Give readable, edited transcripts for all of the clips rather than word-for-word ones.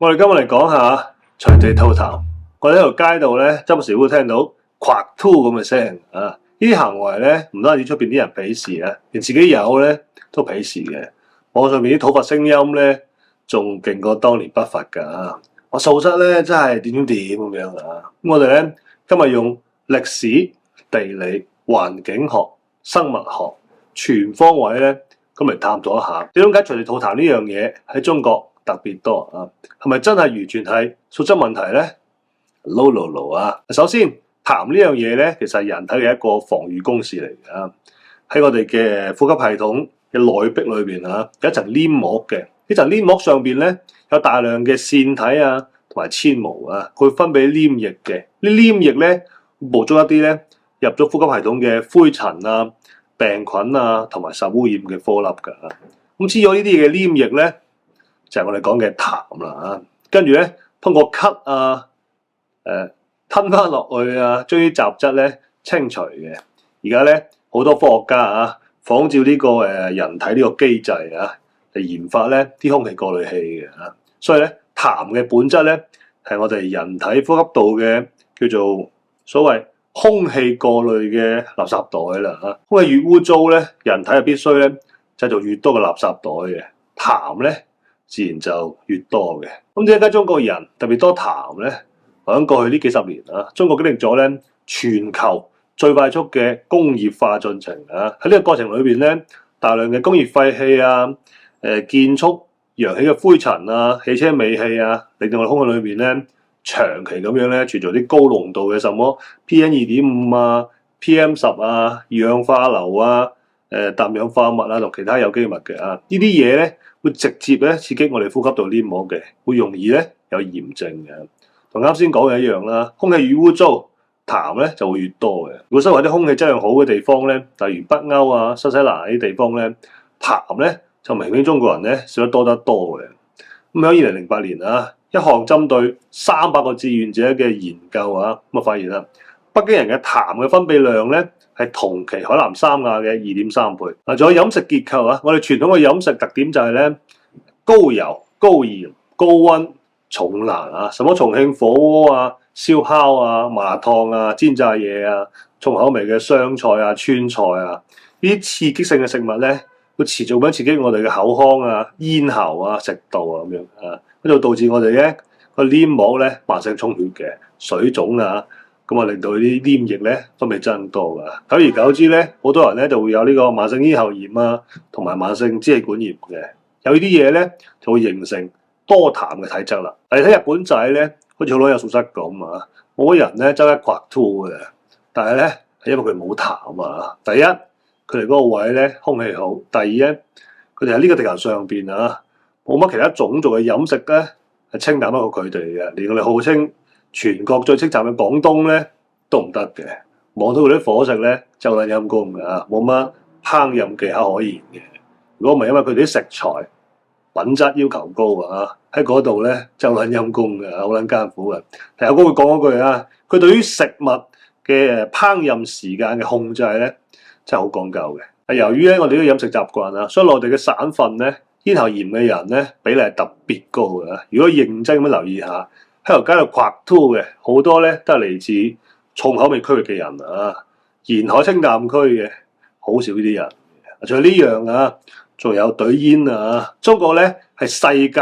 我哋今日嚟講下隨地吐痰。我哋喺條街度咧，周不時會聽到夸吐咁嘅聲啊！呢啲行為咧，唔單止出邊啲人鄙視啊，連自己有咧都鄙視嘅。網上面啲討伐聲音咧，仲勁過當年北伐㗎。我素質咧真係點咁樣啊！咁我哋咧今日用歷史、地理、環境學、生物學全方位咧咁嚟探討一下，點解隨地吐痰呢樣嘢喺中國特別多啊？係咪真係完全係素質問題咧？No 啊！首先，痰呢樣嘢咧，其實係人體嘅一個防禦工事嚟㗎。喺我哋嘅呼吸系統嘅內壁裏邊啊，有一層黏膜嘅。呢層黏膜上邊咧有大量嘅腺體啊，同埋纖毛啊，佢會分泌黏液嘅。呢黏液咧捕捉一啲咧入咗呼吸系統嘅灰塵啊、病菌啊，同埋受污染嘅顆粒㗎。咁黐咗呢啲嘅黏液咧，就係我哋講嘅痰啦啊。跟住咧，通過咳啊、吞翻落去啊，將啲雜質咧清除嘅。而家咧好多科學家啊，仿照呢個人體呢個機制啊，嚟研發咧啲空氣過濾器嘅啊。所以咧，痰嘅本質咧係我哋人體呼吸道嘅叫做所謂空氣過濾嘅垃圾袋啦嚇。空氣越污糟咧，人體就必須咧製造越多嘅垃圾袋嘅。痰咧自然就越多嘅。咁點解中國人特別多痰咧？喺過去呢幾十年啊，中國經歷咗咧全球最快速嘅工業化進程啊！喺呢個過程裏邊咧，大量嘅工業廢氣啊、建築揚起嘅灰塵啊、汽車尾氣啊，令到我哋空氣裏邊咧長期咁樣咧存在啲高濃度嘅什麼 PM2.5啊、PM10啊、二氧化硫啊、氮氧化物啊同其他有機物嘅啊，呢啲嘢咧會直接咧刺激我哋呼吸道黏膜嘅，會容易咧有炎症嘅。同啱先講嘅一樣啦，空氣越污糟，痰咧就會越多嘅。如果身為啲空氣質量好嘅地方咧，例如北歐啊、新西蘭呢啲地方咧，痰咧就明顯中國人咧少得多得多嘅。咁喺2008年啊，一項針對300個志願者嘅研究啊，咁啊發現啦，北京人嘅痰嘅分泌量咧係同期海南三亞嘅2.3倍。嗱，仲有飲食結構啊，我哋傳統嘅飲食特點就係咧高油、高鹽、高溫、重辣啊，什麼重慶火鍋啊、燒烤啊、麻辣燙啊、煎炸嘢啊、重口味嘅湘菜啊、川菜啊，呢啲刺激性嘅食物咧，會持續咁刺激我哋嘅口腔啊、咽喉啊、食道啊咁樣啊，咁就導致我哋咧個黏膜咧慢性充血嘅水腫啊，咁啊令到啲黏液咧分泌增多噶。久而久之咧，好多人咧就會有呢個慢性咽喉炎啊，同埋慢性支氣管炎嘅。有呢啲嘢咧就會形成多痰嘅體質啦。你睇日本仔咧，好似好多有素質咁啊，冇乜人咧周一刮吐嘅，但係咧係因為佢冇痰啊。第一，佢哋嗰個位咧空氣好；第二咧，佢哋喺呢個地球上邊啊，冇乜其他種族嘅飲食咧係清淡得過佢哋嘅。連我哋號稱全國最清淡嘅廣東咧都唔得嘅。望到佢啲伙食咧就撚陰功㗎，冇乜烹飪技巧可言嘅。如果唔係因為佢哋啲食材品質要求高啊，喺嗰度咧就撚陰功嘅，好撚艱苦嘅。有哥會講嗰句啊，佢對於食物嘅烹飪時間嘅控制咧真係好講究嘅。係由於咧我哋呢個飲食習慣啊，所以內地嘅省份咧咽喉炎嘅人咧比例係特別高嘅。如果認真咁留意下，喺條街度夸吐嘅好多咧都係嚟自重口味區域嘅人啊，沿海清淡區嘅好少呢啲人。仲有呢樣啊，仲有隊煙啊！中國咧係世界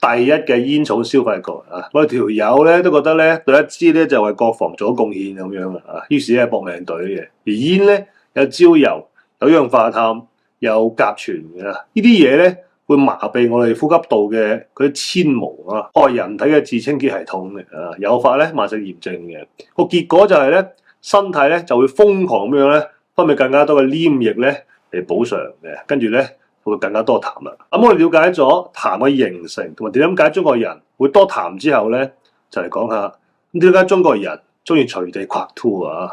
第一嘅煙草消費國啊！我哋條友咧都覺得咧對一支咧就為國防做咗貢獻咁樣啊，於是咧搏命隊嘅。而煙咧有焦油、有氧化碳、有甲醛嘅，呢啲嘢咧會麻痹我哋呼吸道嘅嗰啲纖毛啊，害人體嘅自清潔系統嘅啊，誘發咧慢性炎症嘅。個結果就係咧身體咧就會瘋狂咁樣咧分泌更加多嘅黏液咧嚟補償嘅，跟住咧會更加多痰啦。咁我哋了解咗痰嘅形成同埋點解中國人會多痰之後咧，就嚟講下咁點解中國人中意隨地夸吐啊？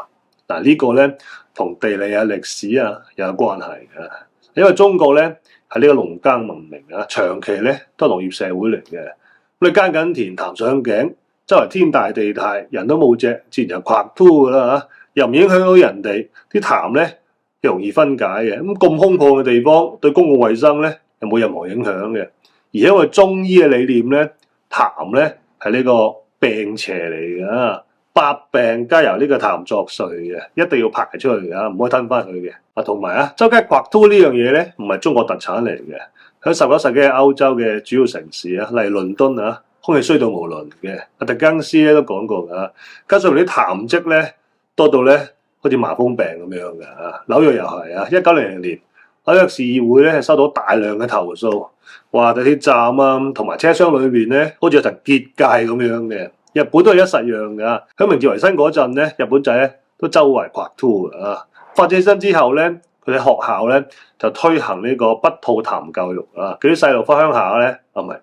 嗱，呢個咧同地理啊、歷史啊有關係嘅，因為中國咧係呢個農耕文明啊，長期咧都係農業社會嚟嘅。咁你耕緊田，痰上頸，周圍天大地大，人都冇隻，自然就夸吐噶啦嚇，又唔影響到人哋啲痰咧。容易分解嘅，咁空曠嘅地方對公共衛生咧又冇任何影響嘅。而因為中醫嘅理念咧，痰咧係呢個病邪嚟嘅，百病皆由呢個痰作祟嘅，一定要排出去嘅，唔可以吞翻去嘅。同埋啊，周街刮禿呢樣嘢咧，唔係中國特產嚟嘅，喺19世紀歐洲嘅主要城市啊，例如倫敦啊，空氣衰到無倫嘅。狄更斯咧都講過㗎，加上啲痰漬咧多到咧好似麻風病咁樣嘅啊。紐約又係啊，1900年紐約市議會咧係收到大量嘅投訴，話地鐵站啊同埋車廂裏邊咧好似有層結界咁樣嘅。日本都係一實樣㗎。喺明治維新嗰陣咧，日本仔咧都周圍刮禿啊。發展起身之後咧，佢哋學校咧就推行呢個不吐痰教育啊。叫啲細路翻鄉下咧，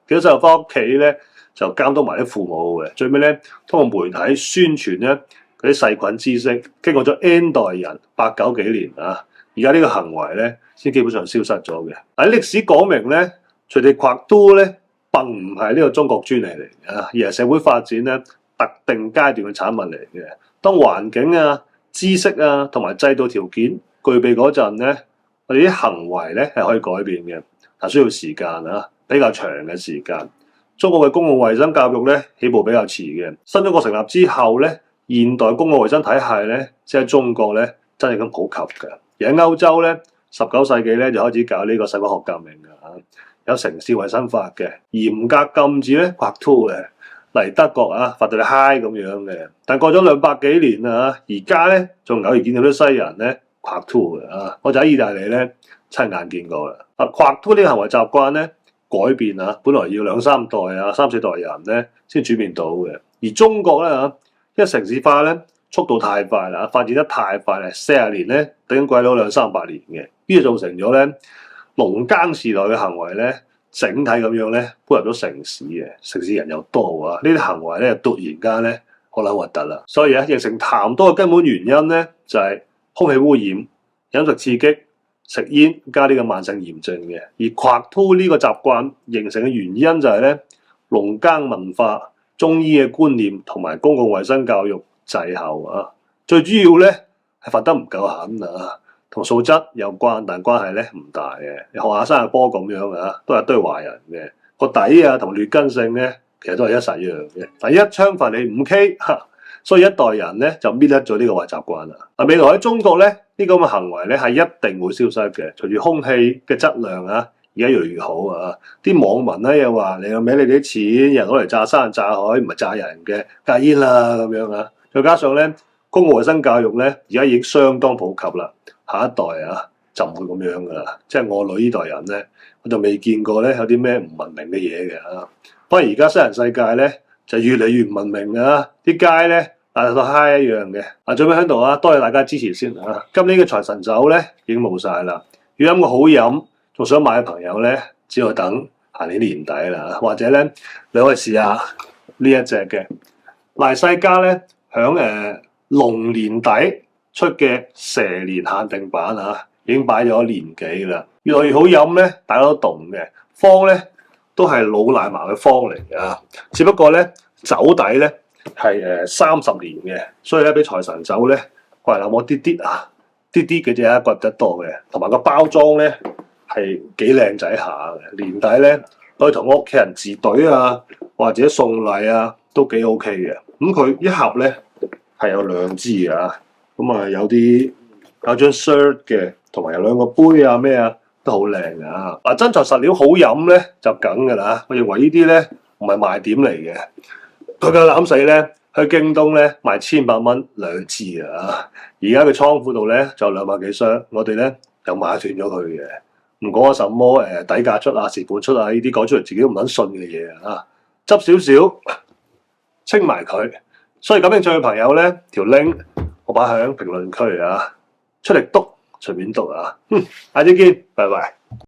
叫啲細路翻屋企咧就監督埋啲父母嘅。最尾咧通過媒體宣傳咧嗰啲細菌知識，經過咗 N 代人8、9幾年啊，而家呢個行為咧先基本上消失咗嘅。喺歷史講明咧，隨地刮禿咧並唔係呢個中國專利嚟嘅，而係社會發展咧特定階段嘅產物嚟嘅。當環境啊、知識啊同埋制度條件具備嗰陣咧，我哋啲行為咧係可以改變嘅，但需要時間啊，比較長嘅時間。中國嘅公共衛生教育咧起步比較遲嘅，新中國成立之後咧，現代公共衛生體系咧即係中國咧真係咁普及嘅。而喺歐洲咧，19世紀咧就開始搞呢個細胞學革命嘅，有城市衛生法嘅，嚴格禁止咧刮禿嘅。例如德國啊，法度你嗨咁樣嘅，但過咗200幾年啊，而家咧仲偶然見到啲西人咧刮禿嘅啊，我就喺意大利咧親眼見過啦。刮禿呢個行為習慣咧改變啊，本來要2、3代啊、3、4代人咧先轉變到嘅。而中國咧因為城市化咧速度太快啦，發展得太快啦，40年咧頂鬼佬2、300年嘅，呢就造成咗咧農耕時代嘅行為咧。整體咁樣咧，搬入咗城市嘅，城市人又多啊，呢啲行為咧突然間咧好撚核突啦。所以啊，形成痰多嘅根本原因咧，就係空氣污染、飲食刺激、食煙加呢個慢性炎症嘅。而刮禿呢個習慣形成嘅原因就係咧農耕文化、中醫嘅觀念同埋公共衛生教育滯後啊。最主要咧係罰得唔夠狠啊。同素質有關，但關係咧唔大嘅。你學下生日波咁樣啊，都係一堆壞人嘅。個底啊同劣根性咧，其實都係一實樣嘅。但一槍罰你5K，所以一代人咧就搣甩咗呢個壞習慣啦。未來喺中國咧，呢個咁嘅行為咧係一定會消失嘅。隨住空氣嘅質量啊，而家越嚟越好啊，啲網民咧又話你又孭你哋啲錢，人攞嚟炸山炸海，唔係炸人嘅，戒煙啦咁樣啊。再加上咧，公共衛生教育咧而家已經相當普及啦。下一代啊就唔會咁樣噶啦，即係我女呢代人咧，我就未見過咧有啲咩唔文明嘅嘢嘅啊。反而而家西人世界咧就越嚟越唔文明啊，啲街咧大到嗨一樣嘅。最尾喺度啊，多謝大家支持先啊！今年嘅財神酒咧已經冇晒啦，要飲個好飲，仲想買嘅朋友咧，只要等下年年底啦，或者咧你可以試下呢一隻嘅賴世家咧，響龍年底出嘅蛇年限定版啊，已經擺咗年幾啦。越來越好飲咧，大家都懂嘅。方咧都係老奶嫲嘅方嚟嘅，只不過咧酒底咧係30年嘅，所以咧比財神酒咧貴那麼啲啲啊，啲啲嘅啫，貴得多嘅。同埋個包裝咧係幾靚仔下嘅，年底咧可以同屋企人自隊啊，或者送禮啊，都幾 OK 嘅。咁佢一盒咧係有2支嘅。咁有張 shirt 嘅，同埋有2個杯啊咩啊，都好靚㗎。真材實料好飲咧就梗㗎啦。我認為呢啲咧唔係賣點嚟嘅。佢夠膽死咧，去京東咧賣1800蚊2支啊！而家佢倉庫度咧就有200幾箱，我哋咧就買斷咗佢嘅。唔講什麼底價出啊、蝕本出啊呢啲講出嚟自己都唔肯信嘅嘢啊！執少少清埋佢。所以感興趣嘅朋友咧，條 link。我擺喺評論區啊，出力篤，隨便篤啊，下次見，拜拜。